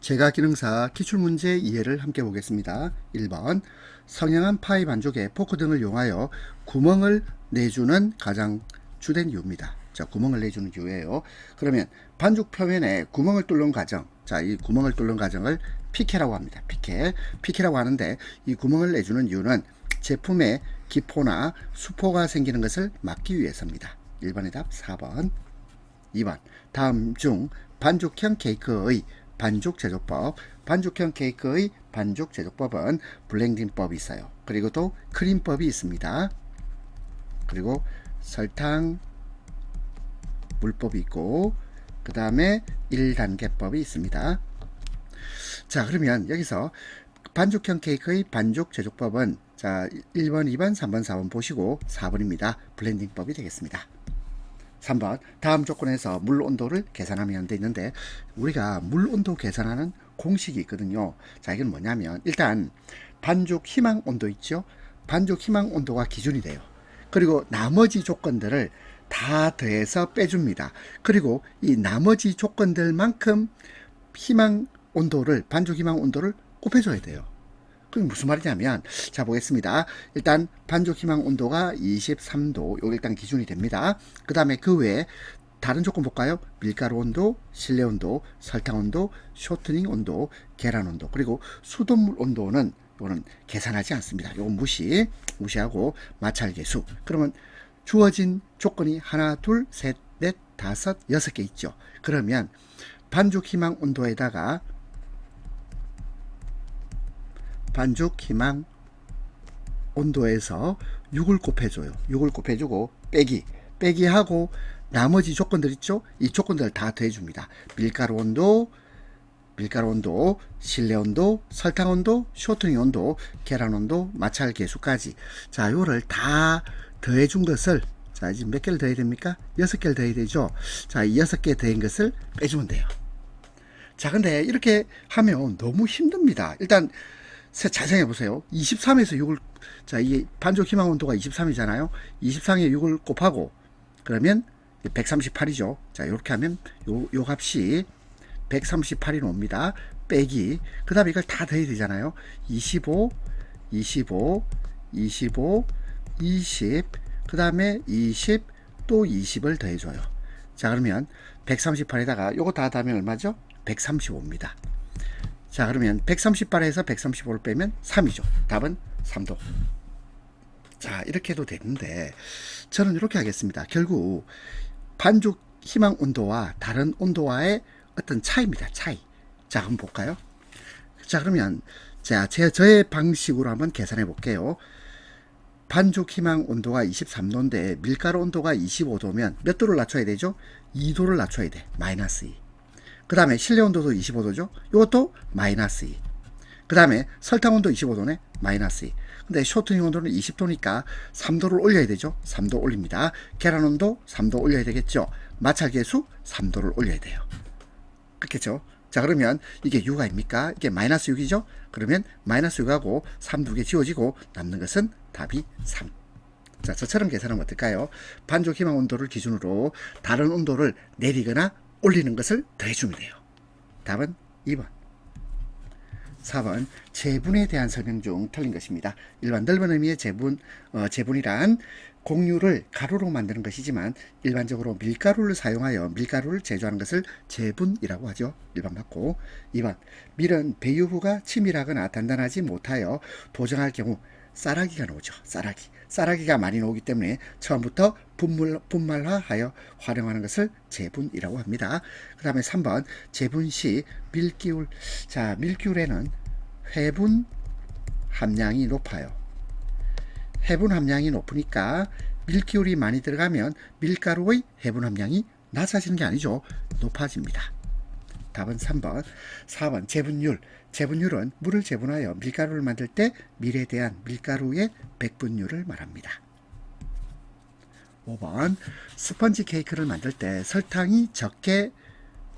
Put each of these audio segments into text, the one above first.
제가 기능사 기출문제 이해를 함께 보겠습니다. 1번 성형한 파이 반죽에 포크 등을 이용하여 구멍을 내주는 가장 주된 이유입니다. 자, 구멍을 내주는 이유예요. 그러면 반죽 표면에 구멍을 뚫는 과정, 자, 이 구멍을 뚫는 과정을 피케라고 합니다. 피케라고 하는데, 이 구멍을 내주는 이유는 제품에 기포나 수포가 생기는 것을 막기 위해서입니다. 1번의 답 4번. 2번 다음 중 반죽형 케이크의 반죽 제조법, 반죽형 케이크의 반죽 제조법은 블렌딩법이 있어요. 그리고 또 크림법이 있습니다. 그리고 설탕 물법이 있고, 그 다음에 1단계법이 있습니다. 자, 그러면 여기서 반죽형 케이크의 반죽 제조법은, 자, 1번, 2번, 3번, 4번 보시고 4번입니다. 블렌딩법이 되겠습니다. 3번 다음 조건에서 물 온도를 계산하면 돼 있는데, 우리가 물 온도 계산하는 공식이 있거든요. 자, 이건 뭐냐면, 일단 반죽 희망 온도 있죠. 반죽 희망 온도가 기준이 돼요. 그리고 나머지 조건들을 다 더해서 빼줍니다. 그리고 이 나머지 조건들만큼 희망 온도를, 반죽 희망 온도를 곱해줘야 돼요. 그게 무슨 말이냐면, 자, 보겠습니다. 일단 반죽 희망 온도가 23도, 요게 일단 기준이 됩니다. 그 다음에 그 외에 다른 조건 볼까요? 밀가루 온도, 실내 온도, 설탕 온도, 쇼트닝 온도, 계란 온도, 그리고 수돗물 온도는 요거는 계산하지 않습니다. 요건 무시하고 마찰계수. 그러면 주어진 조건이 하나, 둘, 셋, 넷, 다섯, 6개 있죠. 그러면 반죽 희망 온도에다가 반죽 희망 온도에서 6을 곱해줘요. 6을 곱해주고 빼기 하고 나머지 조건들 있죠? 이 조건들을 다 더해줍니다. 밀가루 온도, 실내 온도, 설탕 온도, 쇼트닝 온도, 계란 온도, 마찰 계수까지. 자, 요를 다 더해준 것을, 자, 지금 몇 개를 더해야 됩니까? 6개를 더해야 되죠? 자, 이 6개 더한 것을 빼주면 돼요. 자, 근데 이렇게 하면 너무 힘듭니다. 일단 잘 생각해 보세요. 23에서 6을, 자, 이 반죽 희망 온도가 23이잖아요. 23에 6을 곱하고, 그러면 138이죠. 자, 이렇게 하면 요 값이 138이 옵니다. 빼기, 그 다음에 이걸 다 더해야 되잖아요. 25, 20, 그 다음에 20, 또 20을 더해줘요. 자, 그러면 138에다가 요거 다 더하면 얼마죠? 135입니다. 자, 그러면 138에서 135를 빼면 3이죠. 답은 3도. 자, 이렇게 해도 되는데, 저는 이렇게 하겠습니다. 결국 반죽 희망 온도와 다른 온도와의 어떤 차이입니다. 차이. 자, 한번 볼까요? 자, 그러면 저의 방식으로 한번 계산해 볼게요. 반죽 희망 온도가 23도인데 밀가루 온도가 25도면 몇 도를 낮춰야 되죠? 2도를 낮춰야 돼. 마이너스 2. 그 다음에 실내 온도도 25도죠. 이것도 마이너스 2. 그 다음에 설탕 온도 25도네. 마이너스 2. 근데 쇼트닝 온도는 20도니까 3도를 올려야 되죠. 3도 올립니다. 계란 온도 3도 올려야 되겠죠. 마찰 계수 3도를 올려야 돼요. 그렇겠죠. 자, 그러면 이게 6입니까? 이게 마이너스 6이죠. 그러면 마이너스 6하고 3 두 개 지워지고 남는 것은 답이 3. 자, 저처럼 계산하면 어떨까요? 반죽 희망 온도를 기준으로 다른 온도를 내리거나 올리는 것을 더해주면 돼요. 답은 2번. 4번 제분에 대한 설명 중 틀린 것입니다. 일반 넓은 의미의 제분이란 곡류를 가루로 만드는 것이지만 일반적으로 밀가루를 사용하여 밀가루를 제조하는 것을 제분이라고 하죠. 1번 맞고. 2번 밀은 배유부가 치밀하거나 단단하지 못하여 도정할 경우 쌀아기가 나오죠. 쌀아기가 많이 나오기 때문에 처음부터 분말화하여 활용하는 것을 제분이라고 합니다. 그 다음에 3번 제분 시 밀기울. 자, 밀기울에는 회분 함량이 높아요. 해분 함량이 높으니까 밀기울이 많이 들어가면 밀가루의 해분 함량이 낮아지는 게 아니죠. 높아집니다. 답은 3번. 4번 제분율. 제분율은 물을 제분하여 밀가루를 만들 때 밀에 대한 밀가루의 백분율을 말합니다. 5번 스펀지 케이크를 만들 때 설탕이 적게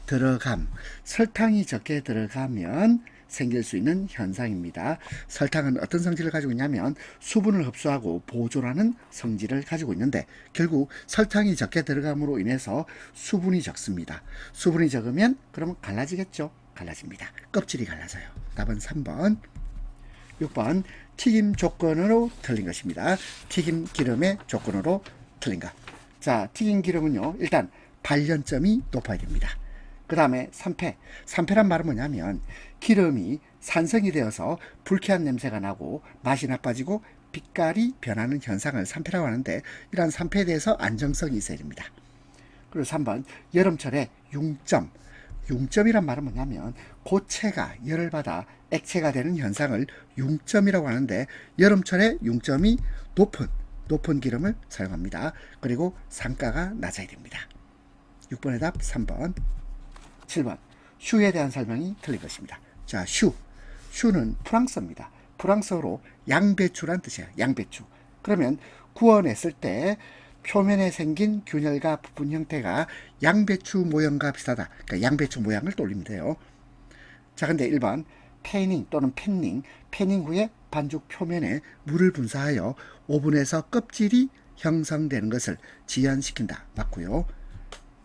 들어가면 생길 수 있는 현상입니다. 설탕은 어떤 성질을 가지고 있냐면 수분을 흡수하고 보존하는 성질을 가지고 있는데, 결국 설탕이 적게 들어감으로 인해서 수분이 적습니다. 수분이 적으면 그러면 갈라지겠죠. 갈라집니다. 껍질이 갈라져요. 답은 3번. 6번 튀김 조건으로 틀린 것입니다. 튀김 기름의 조건으로 틀린 것. 자, 튀김 기름은요, 일단 발연점이 높아야 됩니다. 그 다음에 산패. 산패란 말은 뭐냐면 기름이 산성이 되어서 불쾌한 냄새가 나고 맛이 나빠지고 빛깔이 변하는 현상을 산패라고 하는데, 이러한 산패에 대해서 안정성이 있어야 됩니다. 그리고 3번 여름철에 융점. 융점이란 말은 뭐냐면 고체가 열을 받아 액체가 되는 현상을 융점이라고 하는데, 여름철에 융점이 높은 기름을 사용합니다. 그리고 상가가 낮아야 됩니다. 6번의 답 3번. 7번 슈에 대한 설명이 틀린 것입니다. 자, 슈는 프랑스어입니다. 프랑스어로 양배추란 뜻이에요. 양배추. 그러면 구워냈을 때 표면에 생긴 균열과 부분 형태가 양배추 모양과 비슷하다. 그러니까 양배추 모양을 떠올리면 돼요. 자, 근데 1번 패닝 또는 패닝 후에 반죽 표면에 물을 분사하여 오븐에서 껍질이 형성되는 것을 지연시킨다. 맞고요.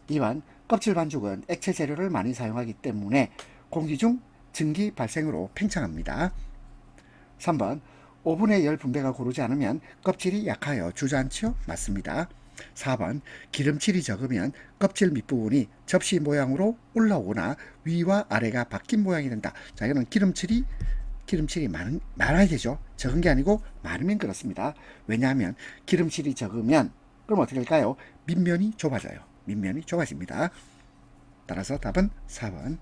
2번 껍질 반죽은 액체 재료를 많이 사용하기 때문에 공기 중 증기 발생으로 팽창합니다. 3번 오븐의 열 분배가 고르지 않으면 껍질이 약하여 주저앉죠? 맞습니다. 4번 기름칠이 적으면 껍질 밑부분이 접시 모양으로 올라오거나 위와 아래가 바뀐 모양이 된다. 자, 이거는 기름칠이 많아야 되죠. 적은 게 아니고 많으면 그렇습니다. 왜냐하면 기름칠이 적으면 그럼 어떻게 할까요? 밑면이 좁아집니다. 따라서 답은 4번.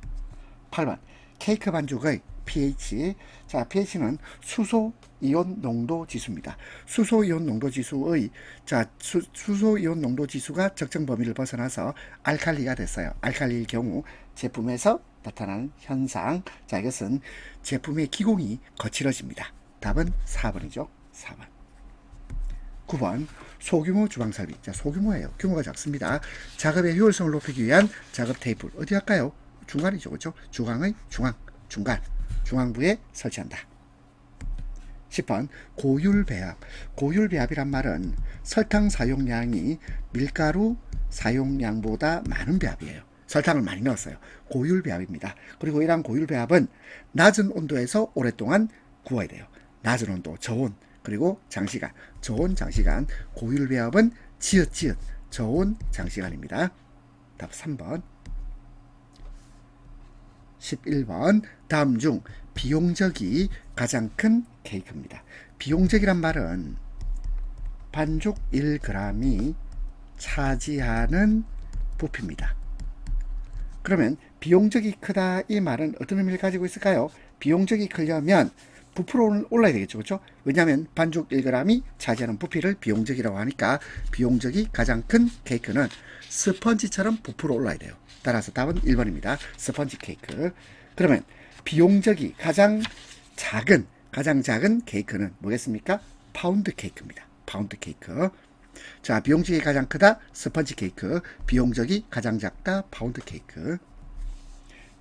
8번 케이크 반죽의 pH. 자, pH는 수소 이온 농도 지수입니다. 수소 이온 농도 지수의 수소 이온 농도 지수가 적정 범위를 벗어나서 알칼리가 됐어요. 알칼리일 경우 제품에서 나타나는 현상. 자, 이것은 제품의 기공이 거칠어집니다. 답은 4번이죠. 4번. 9번 소규모 주방 설비. 자, 소규모예요. 규모가 작습니다. 작업의 효율성을 높이기 위한 작업 테이블 어디 할까요? 중간이죠. 그렇죠? 중앙의 중앙부에 설치한다. 10번 고율배합. 고율배합이란 말은 설탕 사용량이 밀가루 사용량보다 많은 배합이에요. 설탕을 많이 넣었어요. 고율배합입니다. 그리고 이러한 고율배합은 낮은 온도에서 오랫동안 구워야 돼요. 낮은 온도, 저온, 그리고 장시간, 저온, 장시간. 고율배합은 지읒, 저온, 장시간입니다. 답 3번. 11번 다음 중 비용적이 가장 큰 케이크입니다. 비용적이란 말은 반죽 1g이 차지하는 부피입니다. 그러면 비용적이 크다 이 말은 어떤 의미를 가지고 있을까요? 비용적이 크려면 부풀어 올라야 되겠죠. 그렇죠? 왜냐하면 반죽 1g이 차지하는 부피를 비용적이라고 하니까 비용적이 가장 큰 케이크는 스펀지처럼 부풀어 올라야 돼요. 따라서 답은 1번입니다. 스펀지 케이크. 그러면 비용적이 가장 작은 케이크는 뭐겠습니까? 파운드 케이크입니다. 파운드 케이크. 자, 비용적이 가장 크다 스펀지 케이크, 비용적이 가장 작다 파운드 케이크.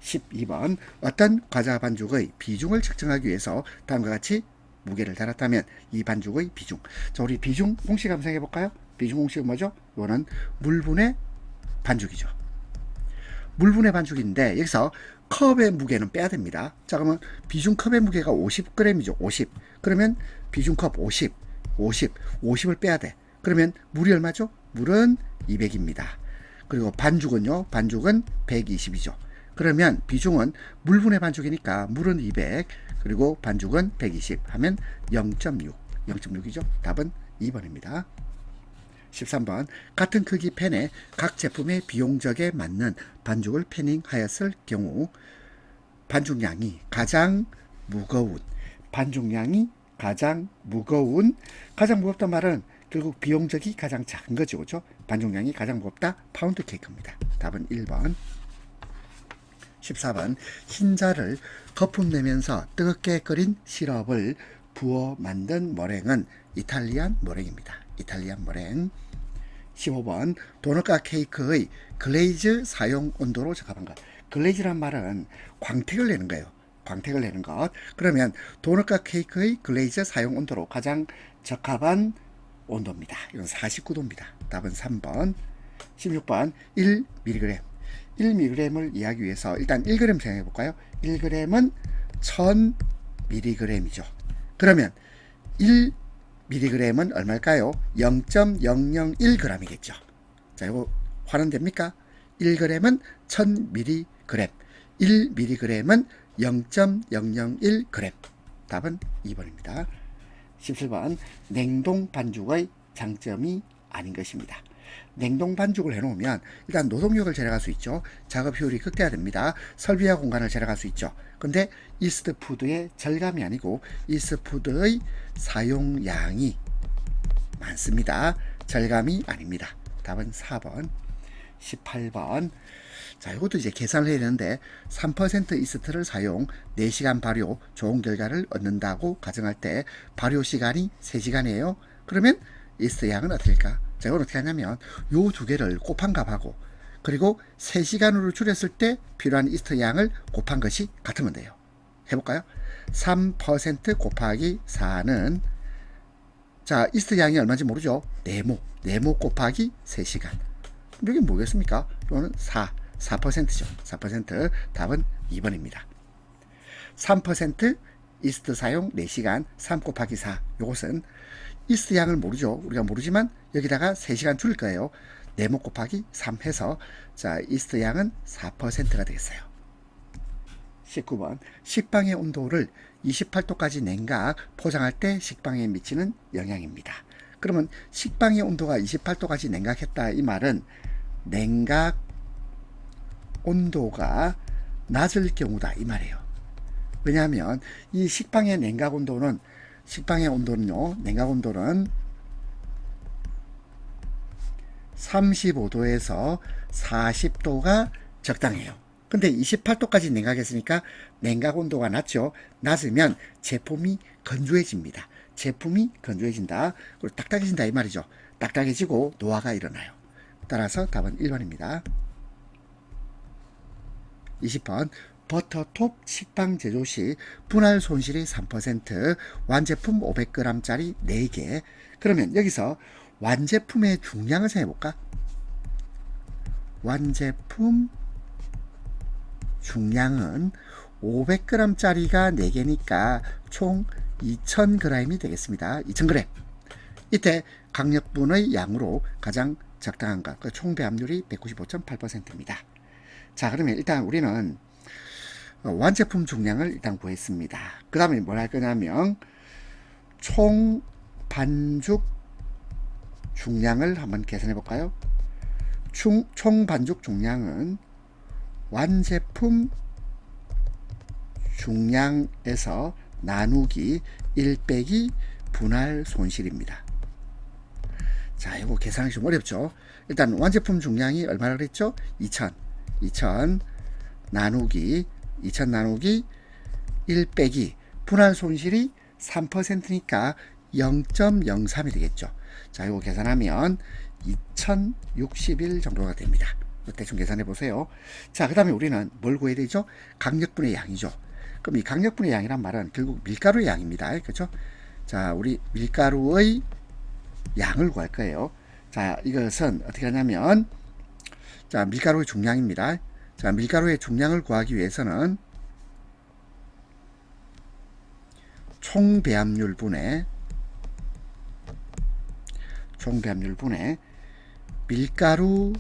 12번 어떤 과자 반죽의 비중을 측정하기 위해서 다음과 같이 무게를 달았다면 이 반죽의 비중. 자, 우리 비중 공식 한번 생각해 볼까요? 비중 공식은 뭐죠? 이거는 물분의 반죽이죠. 물분의 반죽인데 여기서 컵의 무게는 빼야 됩니다. 자, 그러면 비중 컵의 무게가 50g이죠. 50. 그러면 비중 컵 50을 빼야 돼. 그러면 물이 얼마죠? 물은 200입니다. 그리고 반죽은요? 반죽은 120이죠. 그러면 비중은 물분의 반죽이니까 물은 200 그리고 반죽은 120 하면 0.6이죠. 답은 2번입니다. 13번 같은 크기 팬에 각 제품의 비용적에 맞는 반죽을 패닝하였을 경우 반죽량이 가장 무겁다 말은 결국 비용적이 가장 작은 거죠. 그렇죠? 반죽량이 가장 무겁다 파운드 케이크입니다. 답은 1번. 14번 흰자를 거품 내면서 뜨겁게 끓인 시럽을 부어 만든 머랭은 이탈리안 머랭입니다. 이탈리안 머랭. 15번 도넛과 케이크의 글레이즈 사용 온도로 적합한 것. 글레이즈란 말은 광택을 내는 거예요. 광택을 내는 것. 그러면 도넛과 케이크의 글레이즈 사용 온도로 가장 적합한 온도입니다. 이건 49도입니다. 답은 3번. 16번 1mg. 1mg을 이해하기 위해서 일단 1g 생각해 볼까요? 1g은 1000mg이죠. 그러면 1mg은 얼마일까요? 0.001g이겠죠. 자, 이거 환원됩니까? 1g은 1000mg, 1mg은 0.001g. 답은 2번입니다. 17번 냉동 반죽의 장점이 아닌 것입니다. 냉동 반죽을 해놓으면 일단 노동력을 절약할 수 있죠. 작업 효율이 극대화됩니다. 설비와 공간을 절약할 수 있죠. 근데 이스트푸드의 절감이 아니고 이스트푸드의 사용량이 많습니다. 절감이 아닙니다. 답은 4번. 18번. 자, 이것도 이제 계산을 해야 되는데 3% 이스트를 사용 4시간 발효 좋은 결과를 얻는다고 가정할 때 발효 시간이 3시간이에요. 그러면 이스트 양은 어떻게 될까? 자, 이건 어떻게 하냐면 요 두 개를 곱한 값하고 그리고 3시간으로 줄였을 때 필요한 이스트 양을 곱한 것이 같으면 돼요. 해볼까요? 3% 곱하기 4는 자, 이스트 양이 얼마인지 모르죠? 네모 곱하기 3시간. 이게 뭐겠습니까? 이거는 4%죠. 4%. 답은 2번입니다. 3% 이스트 사용 4시간 3 곱하기 4. 요것은 이스트 양을 모르죠. 우리가 모르지만 여기다가 3시간 줄일 거예요. 네모 곱하기 3 해서 자, 이스트 양은 4%가 되겠어요. 19번. 식빵의 온도를 28도까지 냉각 포장할 때 식빵에 미치는 영향입니다. 그러면 식빵의 온도가 28도까지 냉각했다 이 말은 냉각 온도가 낮을 경우다 이 말이에요. 왜냐하면 이 식빵의 냉각 온도는 냉각 온도는 35도에서 40도가 적당해요. 근데 28도까지 냉각했으니까 냉각 온도가 낮죠. 낮으면 제품이 건조해집니다. 제품이 건조해진다. 그리고 딱딱해진다 이 말이죠. 딱딱해지고 노화가 일어나요. 따라서 답은 1번입니다. 20번. 버터톱 식빵 제조 시 분할 손실이 3%, 완제품 500g짜리 4개. 그러면 여기서 완제품의 중량을 생각해볼까? 완제품 중량은 500g짜리가 4개니까 총 2000g이 되겠습니다. 2000g. 이때 강력분의 양으로 가장 적당한 것, 총 배합률이 195.8%입니다. 자, 그러면 일단 우리는 완제품 중량을 일단 구했습니다. 그 다음에 뭘 할 거냐면 총 반죽 중량을 한번 계산해 볼까요? 총 반죽 중량은 완제품 중량에서 나누기 1 빼기 분할 손실입니다. 자, 이거 계산하기 좀 어렵죠? 일단 완제품 중량이 얼마나 그랬죠? 2000 나누기 1 빼기 분할 손실이 3%니까 0.03이 되겠죠. 자, 이거 계산하면 2061 정도가 됩니다. 대충 계산해 보세요. 자, 그 다음에 우리는 뭘 구해야 되죠? 강력분의 양이죠. 그럼 이 강력분의 양이란 말은 결국 밀가루의 양입니다. 그렇죠? 자, 우리 밀가루의 양을 구할 거예요. 자, 이것은 어떻게 하냐면 자, 밀가루의 중량입니다. 자, 밀가루의 중량을 구하기 위해서는 총 배합률 분의 밀가루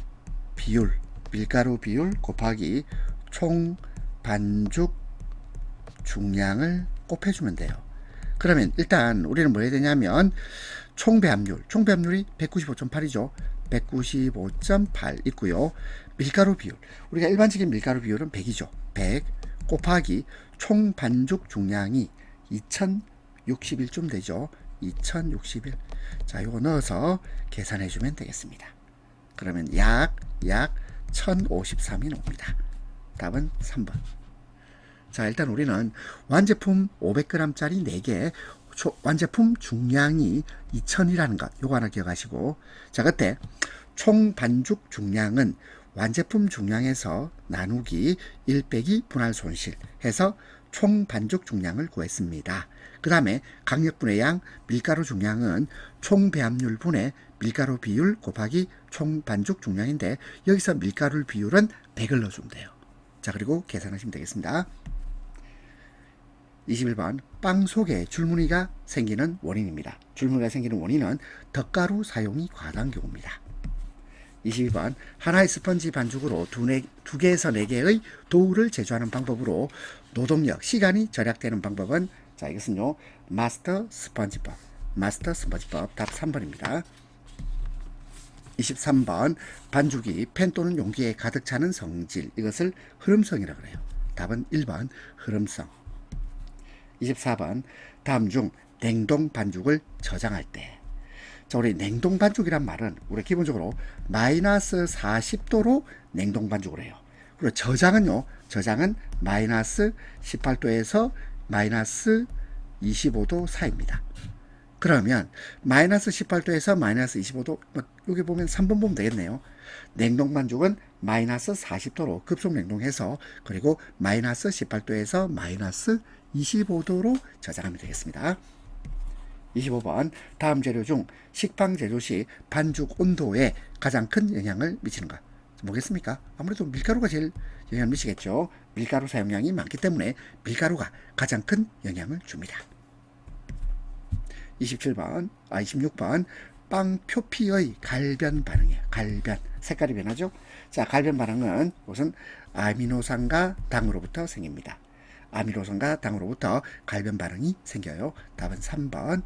비율 곱하기 총 반죽 중량을 곱해주면 돼요. 그러면 일단 우리는 뭐 해야 되냐면 총 배합률이 195.8이죠. 195.8 있고요. 밀가루 비율, 우리가 일반적인 밀가루 비율은 100이죠. 100 곱하기 총 반죽 중량이 2061쯤 되죠. 2061. 자, 요거 넣어서 계산해 주면 되겠습니다. 그러면 약 1053이 나옵니다. 답은 3번. 자, 일단 우리는 완제품 500g짜리 4개, 완제품 중량이 2000이라는 것, 요거 하나 기억하시고, 자, 그때 총 반죽 중량은 완제품 중량에서 나누기 1 빼기 분할 손실 해서 총 반죽 중량을 구했습니다. 그 다음에 강력분의 양 밀가루 중량은 총 배합률 분의 밀가루 비율 곱하기 총 반죽 중량인데 여기서 밀가루 비율은 100을 넣어주면 돼요. 자, 그리고 계산하시면 되겠습니다. 21번 빵 속에 줄무늬가 생기는 원인입니다. 줄무늬가 생기는 원인은 덧가루 사용이 과다한 경우입니다. 22번 하나의 스펀지 반죽으로 2개에서 4개의 도우를 제조하는 방법으로 노동력, 시간이 절약되는 방법은 자, 이것은요 마스터 스펀지법 답 3번입니다. 23번 반죽이 팬 또는 용기에 가득 차는 성질, 이것을 흐름성이라고 해요. 답은 1번 흐름성. 24번 다음 중 냉동 반죽을 저장할 때, 자, 우리 냉동 반죽이란 말은 우리 기본적으로 마이너스 40도로 냉동 반죽을 해요. 그리고 저장은 마이너스 18도에서 마이너스 25도 사이입니다. 그러면 마이너스 18도에서 마이너스 25도, 여기 보면 3번 보면 되겠네요. 냉동 반죽은 마이너스 40도로 급속 냉동해서 그리고 마이너스 18도에서 마이너스 25도로 저장하면 되겠습니다. 25번 다음 재료 중 식빵 제조 시 반죽 온도에 가장 큰 영향을 미치는 것 뭐겠습니까? 아무래도 밀가루가 제일 영향을 미치겠죠. 밀가루 사용량이 많기 때문에 밀가루가 가장 큰 영향을 줍니다. 26번 빵 표피의 갈변 반응이에요. 갈변, 색깔이 변하죠. 자, 갈변 반응은 우선 아미노산과 당으로부터 생깁니다. 아미노산과 당으로부터 갈변 반응이 생겨요. 답은 3번.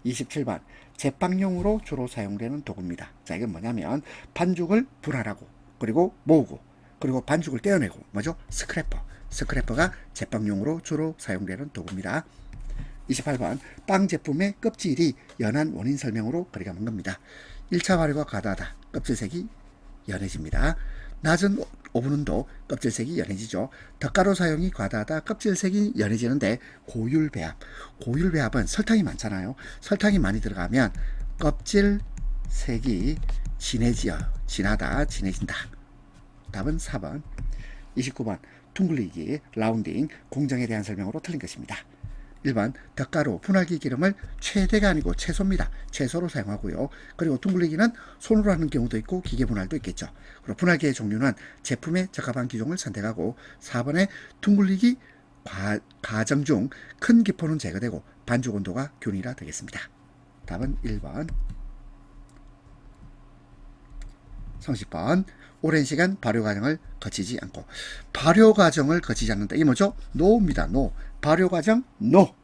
27번 제빵용으로 주로 사용되는 도구입니다. 자, 이건 뭐냐면 반죽을 분할하고 그리고 모으고 그리고 반죽을 떼어내고 뭐죠? 스크래퍼가 제빵용으로 주로 사용되는 도구입니다. 28번 빵 제품의 껍질이 연한 원인 설명으로 그려가는 겁니다. 1차 발효가 과다하다. 껍질색이 연해집니다. 낮은 오븐 온도 껍질색이 연해지죠. 덧가루 사용이 과다하다. 껍질색이 연해지는데 고율배합은 설탕이 많잖아요. 설탕이 많이 들어가면 껍질색이 진해진다. 답은 4번. 29번 둥글리기, 라운딩, 공정에 대한 설명으로 틀린 것입니다. 1번 덧가루, 분할기 기름을 최대가 아니고 최소입니다. 최소로 사용하고요. 그리고 둥글리기는 손으로 하는 경우도 있고 기계 분할도 있겠죠. 그리고 분할기의 종류는 제품에 적합한 기종을 선택하고 4번에 둥글리기 과정 중 큰 기포는 제거되고 반죽 온도가 균일화 되겠습니다. 답은 1번. 30번 오랜 시간 발효 과정을 거치지 않고 발효 과정을 거치지 않는다. 이게 뭐죠? 노입니다. 노. 발효 과정 노.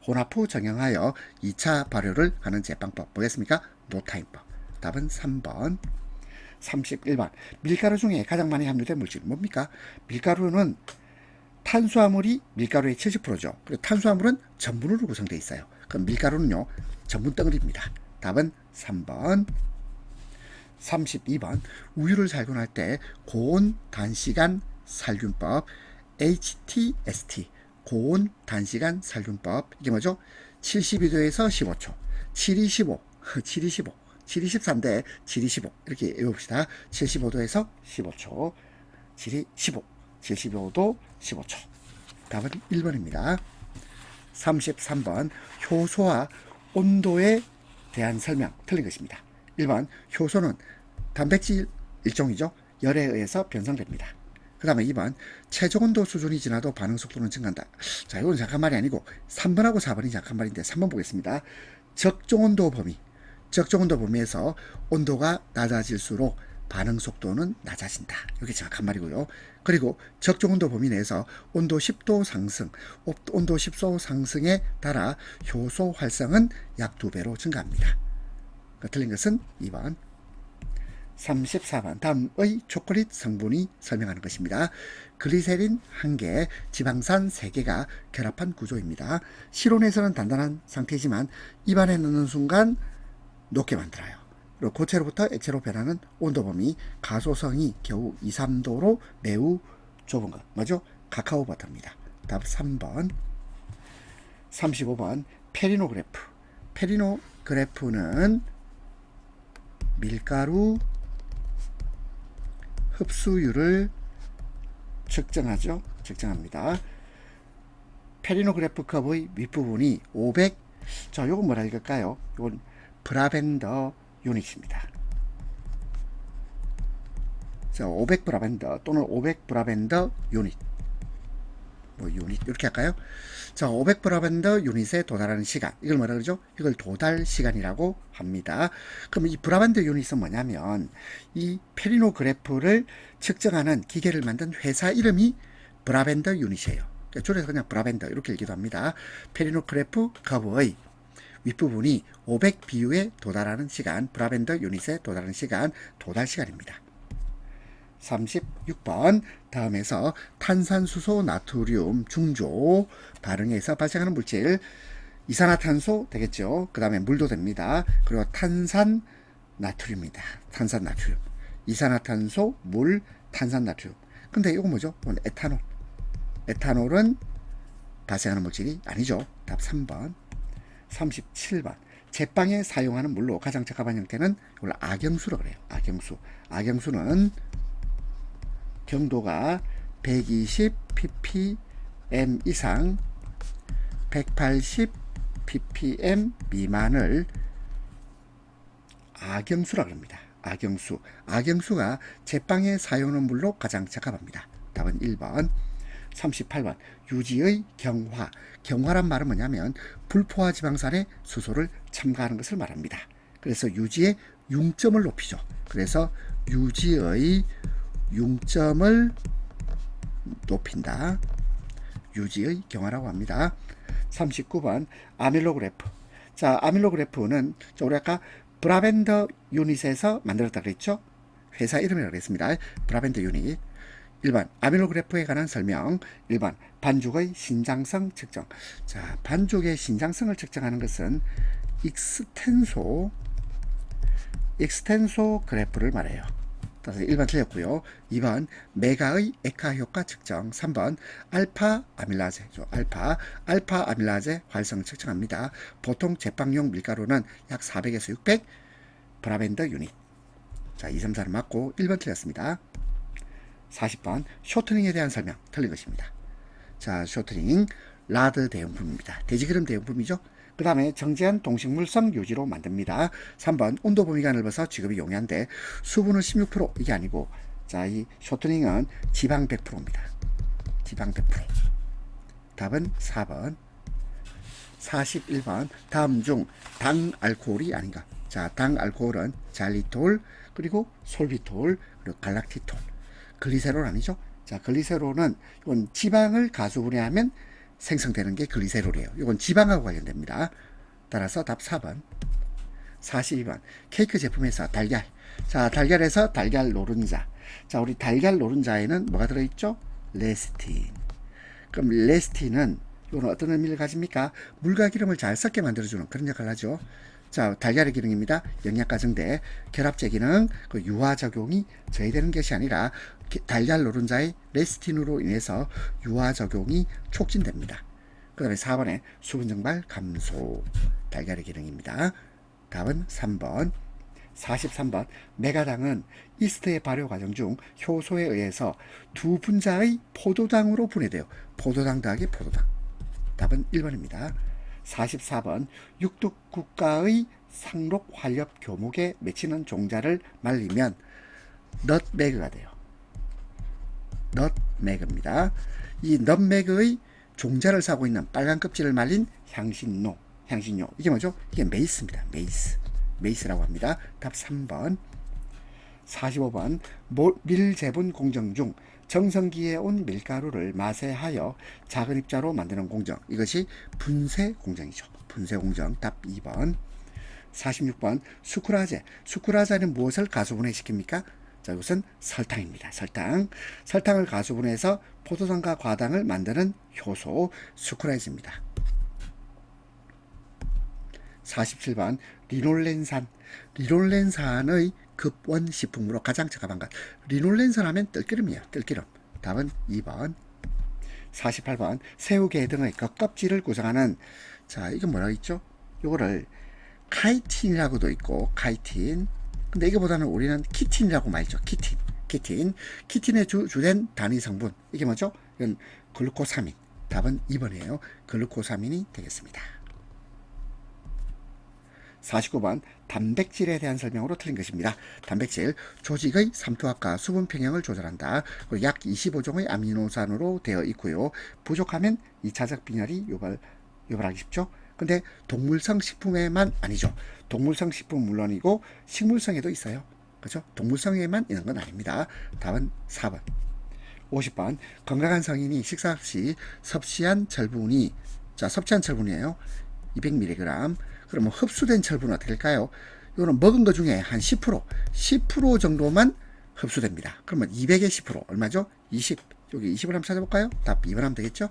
혼합 후 정형하여 2차 발효를 하는 제빵법 뭐겠습니까? 노타임법. 답은 3번. 31번 밀가루 중에 가장 많이 함유된 물질은 뭡니까? 밀가루는 탄수화물이 밀가루의 70%죠. 그리고 탄수화물은 전분으로 구성되어 있어요. 그럼 밀가루는요 전분 덩어리입니다. 답은 3번. 32번 우유를 살균할 때 고온 단시간 살균법 HTST 고온 단시간 살균법 이게 뭐죠? 72도에서 15초 724인데 725 이렇게 외웁시다. 75도에서 15초 75도 15초 답은 1번입니다. 33번 효소와 온도에 대한 설명 틀린 것입니다. 1번 효소는 단백질 일종이죠. 열에 의해서 변성됩니다. 그 다음에 2번 최저 온도 수준이 지나도 반응 속도는 증가한다. 자, 이건 잠깐 말이 아니고 3번하고 4번이 잠깐 말인데 3번 보겠습니다. 적정 온도 범위에서 온도가 낮아질수록 반응 속도는 낮아진다. 이게 정확한 말이고요. 그리고 적정 온도 범위 내에서 온도 10도 상승에 따라 효소 활성은 약 2배로 증가합니다. 틀린 것은 2번. 34번 다음의 초콜릿 성분이 설명하는 것입니다. 글리세린 1개, 지방산 3개가 결합한 구조입니다. 실온에서는 단단한 상태이지만 입안에 넣는 순간 녹게 만들어요. 그리고 고체로부터 액체로 변하는 온도 범위 가소성이 겨우 2, 3도로 매우 좁은 것 뭐죠? 카카오 버터입니다. 답 3번. 35번 페리노그래프는 밀가루 흡수율을 측정합니다. 페리노그래프 컵의 윗부분이 500, 자, 요건 뭐라 읽을까요? 요건 브라벤더 유닛입니다. 자, 500 브라벤더 또는 500 브라벤더 유닛. 뭐 유닛 이렇게 할까요? 자, 500 브라벤더 유닛에 도달하는 시간. 이걸 뭐라 그러죠? 이걸 도달 시간이라고 합니다. 그럼 이 브라벤더 유닛은 뭐냐면 이 페리노 그래프를 측정하는 기계를 만든 회사 이름이 브라벤더 유닛이에요. 그러니까 줄여서 그냥 브라벤더 이렇게 읽기도 합니다. 페리노 그래프 커브의 윗부분이 500 BU에 도달하는 시간, 브라벤더 유닛에 도달하는 시간, 도달 시간입니다. 36번 다음에서 탄산수소 나트륨 중조 반응에서 발생하는 물질 이산화탄소 되겠죠. 그 다음에 물도 됩니다. 그리고 탄산 나트륨입니다. 탄산 나트륨 이산화탄소 물 탄산 나트륨. 근데 이건 뭐죠? 이건 에탄올. 에탄올은 발생하는 물질이 아니죠. 답 3번. 37번 제빵에 사용하는 물로 가장 적합한 형태는 이걸 악영수라고 그래요. 악영수. 악영수는 경도가 120 ppm 이상 180 ppm 미만을 악영수라고 합니다. 악영수. 악영수가 제빵에 사용하는 물로 가장 적합합니다. 답은 1번. 38번 유지의 경화. 경화란 말은 뭐냐면 불포화 지방산에 수소를 첨가하는 것을 말합니다. 그래서 유지의 융점을 높이죠. 그래서 유지의 융점을 높인다. 유지의 경화라고 합니다. 39번 아밀로그래프. 자, 아밀로그래프는 우리 아까 브라벤더 유닛에서 만들었다 그랬죠? 회사 이름이라고 그랬습니다. 브라벤더 유닛. 1번 아밀로그래프에 관한 설명. 1번 반죽의 신장성 측정. 자, 반죽의 신장성을 측정하는 것은 익스텐소 그래프를 말해요. 따라서 1번 틀렸고요. 2번 메가의 에카 효과 측정. 3번 알파 아밀라제. 알파 아밀라제 활성 측정합니다. 보통 제빵용 밀가루는 약 400에서 600 브라벤더 유닛. 자, 2, 3, 4는 맞고 1번 틀렸습니다. 40번 쇼트닝에 대한 설명. 틀린 것입니다. 자, 쇼트닝 라드 대용품입니다. 돼지기름 대용품이죠. 그 다음에 정제한 동식물성 유지로 만듭니다. 3번 온도 범위가 넓어서 취급이 용이한데 수분은 16% 이게 아니고, 자, 이 쇼트닝은 지방 100%입니다. 지방 100%. 답은 4번. 41번 다음 중 당 알코올이 아닌가. 자, 당 알코올은 잘리톨 그리고 솔비톨 그리고 갈락티톨. 글리세롤 아니죠. 자, 글리세롤은 이건 지방을 가수분해하면 생성되는 게 글리세롤이에요. 이건 지방하고 관련됩니다. 따라서 답 4번. 42번 케이크 제품에서 달걀. 자, 달걀에서 달걀 노른자. 자, 우리 달걀 노른자에는 뭐가 들어있죠? 레스틴. 그럼 레스틴은 이건 어떤 의미를 가집니까? 물과 기름을 잘 섞게 만들어주는 그런 역할을 하죠. 자, 달걀의 기능입니다. 영양가정대 결합제 기능, 그 유화작용이 저해되는 것이 아니라 달걀 노른자의 레스틴으로 인해서 유화작용이 촉진됩니다. 그 다음에 4번에 수분 증발 감소, 달걀의 기능입니다. 답은 3번. 43번 메가당은 이스트의 발효 과정 중 효소에 의해서 두 분자의 포도당으로 분해돼요. 포도당 더하기 포도당. 답은 1번입니다. 44번 육독 국가의 상록 활력 교목에 맺히는 종자를 말리면 넛매그가 돼요. 넛매그입니다. 이 넛매그의 종자를 싸고 있는 빨간 껍질을 말린 향신료. 이게 뭐죠? 이게 메이스입니다. 메이스라고 합니다. 답 3번. 45번 밀재분 공정 중 정성기에 온 밀가루를 마세하여 작은 입자로 만드는 공정. 이것이 분쇄 공정이죠. 분쇄 공정. 답 2번. 46번 수크라제. 수크라제는 무엇을 가수분해 시킵니까? 자, 이것은 설탕입니다. 설탕을 가수분해해서 포도당과 과당을 만드는 효소 수크라제입니다. 47번 리놀렌산의 급원식품으로 가장 적합한 것. 리놀렌산 하면 뜰기름이에요. 뜰기름. 답은 2번. 48번 새우게 등의 겉껍질을 구성하는, 자, 이건 뭐라고 있죠? 이거를 카이틴이라고도 있고 카이틴. 근데 이거보다는 우리는 키틴이라고 말이죠. 키틴의 주된 단위 성분. 이게 뭐죠? 이건 글루코사민. 답은 2번이에요. 글루코사민이 되겠습니다. 49번 단백질에 대한 설명으로 틀린 것입니다. 단백질, 조직의 삼투압과 수분 평형을 조절한다. 그리고 약 25종의 아미노산으로 되어 있고요. 부족하면 2차적 빈혈이 유발하기 쉽죠. 근데 동물성 식품에만 아니죠. 동물성 식품 물론이고 식물성에도 있어요. 그렇죠? 동물성에만 있는 건 아닙니다. 답은 4번. 50번 건강한 성인이 식사 시 섭취한 철분이 섭취한 철분이에요. 200mg. 그러면 흡수된 철분은 어떻게 될까요? 이거는 먹은 것 중에 한 10% 정도만 흡수됩니다. 그러면 200의 10% 얼마죠? 20. 여기 20을 한번 찾아볼까요? 답 2번 하면 되겠죠?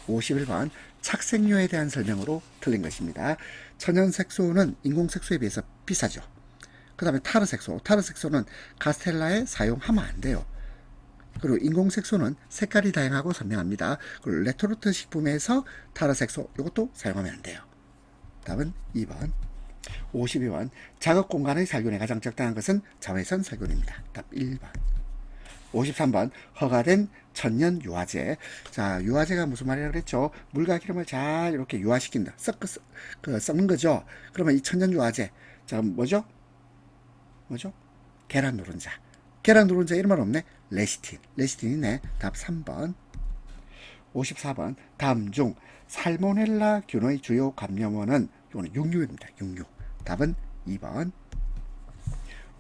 51번 착색료에 대한 설명으로 틀린 것입니다. 천연색소는 인공색소에 비해서 비싸죠. 그 다음에 타르색소는 카스텔라에 사용하면 안 돼요. 그리고 인공색소는 색깔이 다양하고 선명합니다. 그리고 레토르트 식품에서 타르색소 이것도 사용하면 안 돼요. 답은 2번. 52번 작업 공간의 살균에 가장 적당한 것은 자외선 살균입니다. 답 1번. 53번 허가된 천연 유화제. 자, 유화제가 무슨 말이라고 그랬죠? 물과 기름을 잘 이렇게 유화시킨다. 섞는 거죠. 그러면 이 천연 유화제, 자, 뭐죠? 계란 노른자. 계란 노른자 이런 말 없네. 레시틴이네. 답 3번. 54번 다음 중 살모넬라 균의 주요 감염원은 이거는 육류입니다. 육류. 답은 2번.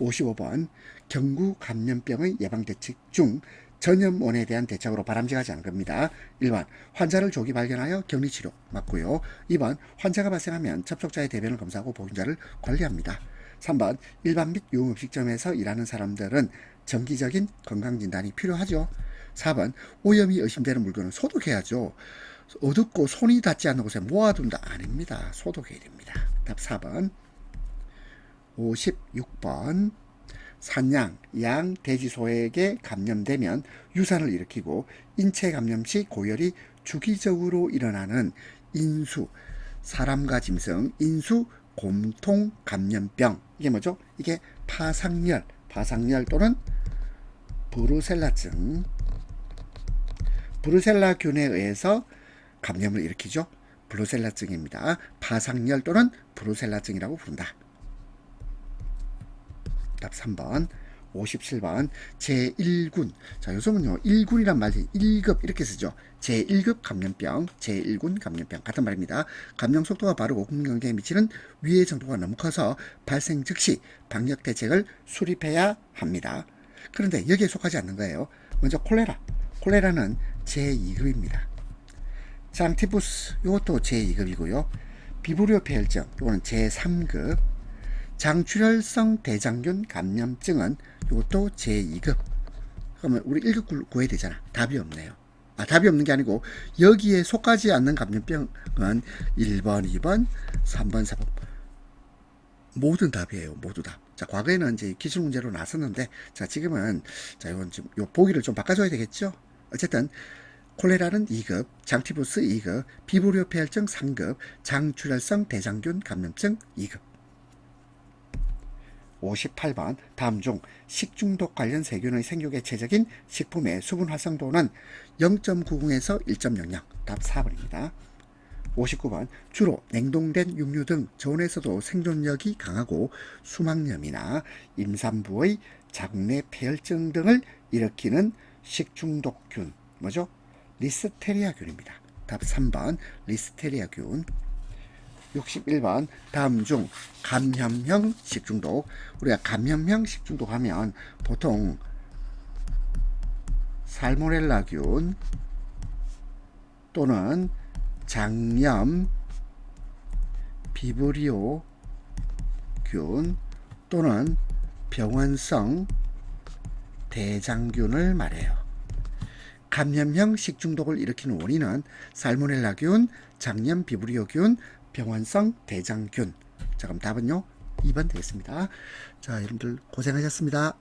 55번 경구 감염병의 예방 대책 중 전염원에 대한 대책으로 바람직하지 않은 겁니다. 1번 환자를 조기 발견하여 격리치료 맞고요. 2번 환자가 발생하면 접촉자의 대변을 검사하고 보균자를 관리합니다. 3번 일반 및 유흥음식점에서 일하는 사람들은 정기적인 건강진단이 필요하죠. 4번 오염이 의심되는 물건은 소독해야죠. 어둡고 손이 닿지 않는 곳에 모아둔다 아닙니다. 소독해야 됩니다. 답 4번. 56번 산양, 양, 돼지, 소에게 감염되면 유산을 일으키고 인체 감염 시 고열이 주기적으로 일어나는 인수, 사람과 짐승, 인수 곰통 감염병. 이게 뭐죠? 이게 파상열 또는 브루셀라증, 브루셀라균에 의해서 감염을 일으키죠. 브루셀라증입니다. 파상열 또는 브루셀라증이라고 부른다. 답 3번. 57번 제1군. 자, 요즘은요 1군이란 말이 1급 이렇게 쓰죠. 제1급 감염병, 제1군 감염병 같은 말입니다. 감염 속도가 빠르고 국민건강에 미치는 위해 정도가 너무 커서 발생 즉시 방역 대책을 수립해야 합니다. 그런데 여기에 속하지 않는 거예요. 먼저 콜레라는 제2급입니다. 장티푸스 이것도 제2급이고요. 비브리오 폐혈증 이거는 제3급. 장출혈성 대장균 감염증은 이것도 제2급. 그러면 우리 1급 구해야 되잖아. 답이 없네요. 답이 없는 게 아니고 여기에 속하지 않는 감염병은 1번, 2번, 3번, 4번 모든 답이에요. 모두 답. 자, 과거에는 이제 기출 문제로 나섰는데 자, 지금은 자, 이건 좀 요 보기를 좀 바꿔줘야 되겠죠. 어쨌든 콜레라는 2급, 장티푸스 2급, 비브리오 폐혈증 3급, 장출혈성 대장균 감염증 2급. 58번 다음 중 식중독 관련 세균의 생육개체적인 식품의 수분 활성도는 0.90에서 1.00. 답 4번입니다. 59번 주로 냉동된 육류 등 저온에서도 생존력이 강하고 수막염이나 임산부의 자궁 내 폐혈증 등을 일으키는 식중독균 뭐죠? 리스테리아균입니다. 답 3번 리스테리아균. 61번 다음 중 감염형 식중독. 우리가 감염형 식중독 하면 보통 살모넬라균 또는 장염 비브리오균 또는 병원성 대장균을 말해요. 감염형 식중독을 일으키는 원인은 살모넬라균, 장염 비브리오균, 병원성 대장균. 자, 그럼 답은요 2번 되겠습니다. 자, 여러분들 고생하셨습니다.